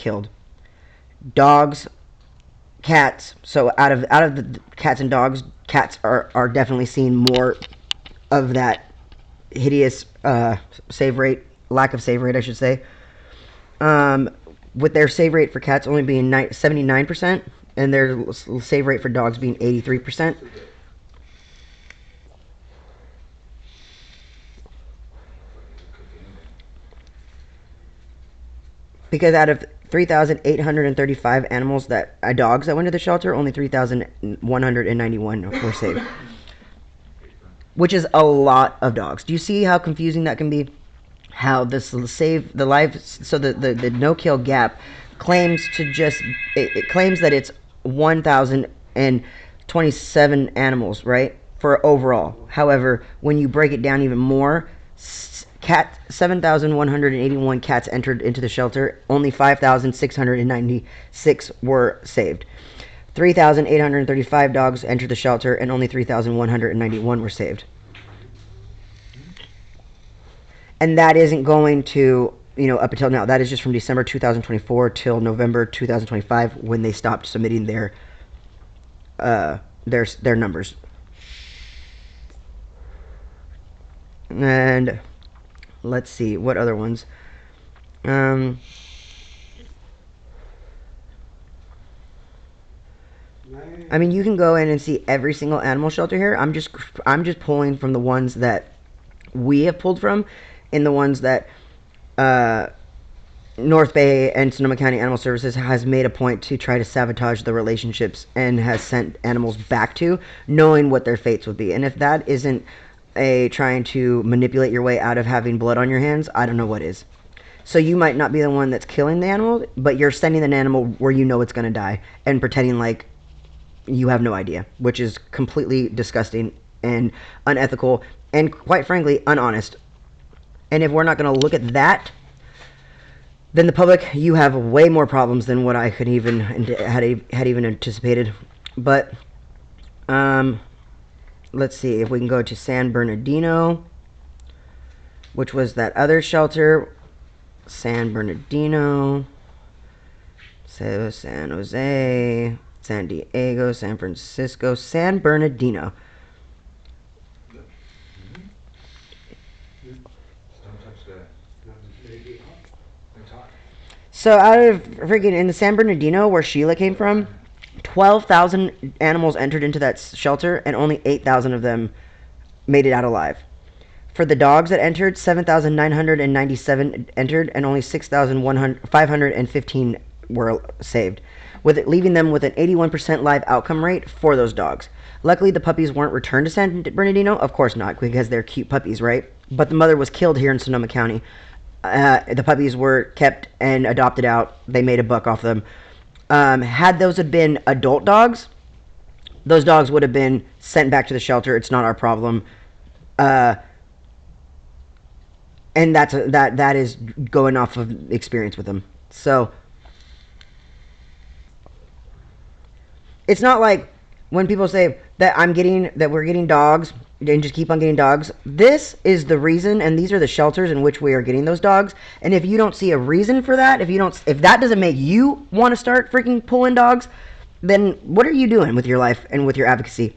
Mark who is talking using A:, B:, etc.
A: killed. Dogs, cats. So out of the cats and dogs, cats are definitely seeing more of that hideous save rate, lack of save rate, I should say. With their save rate for cats only being 79%, and their save rate for dogs being 83%. Because out of 3,835 animals dogs that went to the shelter, only 3,191 were saved. Which is a lot of dogs. Do you see how confusing that can be? How this save the lives, so the no-kill gap claims to just, it claims that it's 1,027 animals, right, for overall. However, when you break it down even more, 7,181 cats entered into the shelter. Only 5,696 were saved. 3,835 dogs entered the shelter, and only 3,191 were saved. And that isn't going to, up until now. That is just from December 2024 till November 2025, when they stopped submitting their numbers. And let's see what other ones. I mean, you can go in and see every single animal shelter here. I'm just pulling from the ones that we have pulled from, and the ones that North Bay and Sonoma County Animal Services has made a point to try to sabotage the relationships and has sent animals back to, knowing what their fates would be. And if that isn't trying to manipulate your way out of having blood on your hands, I don't know what is. So you might not be the one that's killing the animal, but you're sending an animal where you know it's going to die and pretending like you have no idea, which is completely disgusting and unethical and, quite frankly, unhonest. And if we're not going to look at that, then the public, you have way more problems than what I could even had even anticipated. But let's see if we can go to San Bernardino, which was that other shelter. San Bernardino, so San Jose, San Diego, San Francisco, San Bernardino. So out of freaking, in the San Bernardino, where Sheila came from, 12,000 animals entered into that shelter, and only 8,000 of them made it out alive. For the dogs that entered, 7,997 entered, and only 6,515 were saved, with it leaving them with an 81% live outcome rate for those dogs. Luckily, the puppies weren't returned to San Bernardino. Of course not, because they're cute puppies, right? But the mother was killed here in Sonoma County. The puppies were kept and adopted out. They made a buck off them. Had those had been adult dogs, those dogs would have been sent back to the shelter. It's not our problem. And that is going off of experience with them. So it's not like when people say that we're getting dogs and just keep on getting dogs. This is the reason, and these are the shelters in which we are getting those dogs. And if you don't see a reason for that, if that doesn't make you want to start freaking pulling dogs, then what are you doing with your life and with your advocacy?